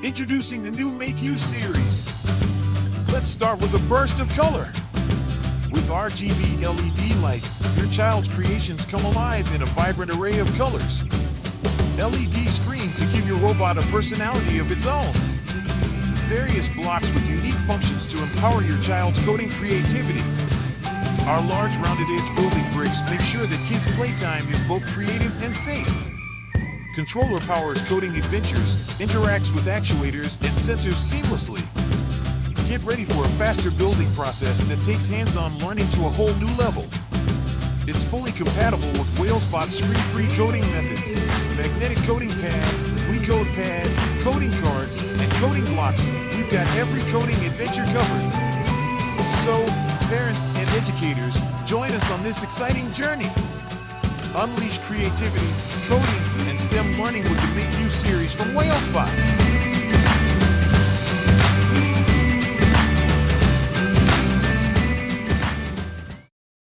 Introducing the new MakeU Series. Let's start with a burst of color. With RGB LED light, your child's creations come alive in a vibrant array of colors. LED screen to give your robot a personality of its own. Various blocks with unique functions to empower your child's coding creativity. Our large rounded edge building bricks make sure that kids' playtime is both creative and safe. Controller powers coding adventures, interacts with actuators and sensors seamlessly. Get ready for a faster building process that takes hands-on learning to a whole new level. It's fully compatible with WhalesBot's screen-free coding methods, magnetic coding pad, WeCode pad, coding cards, and coding blocks. We've got every coding adventure covered. So, parents and educators, join us on this exciting journey. Unleash creativity, coding, and STEM learning with the MakeU series from WhalesBot.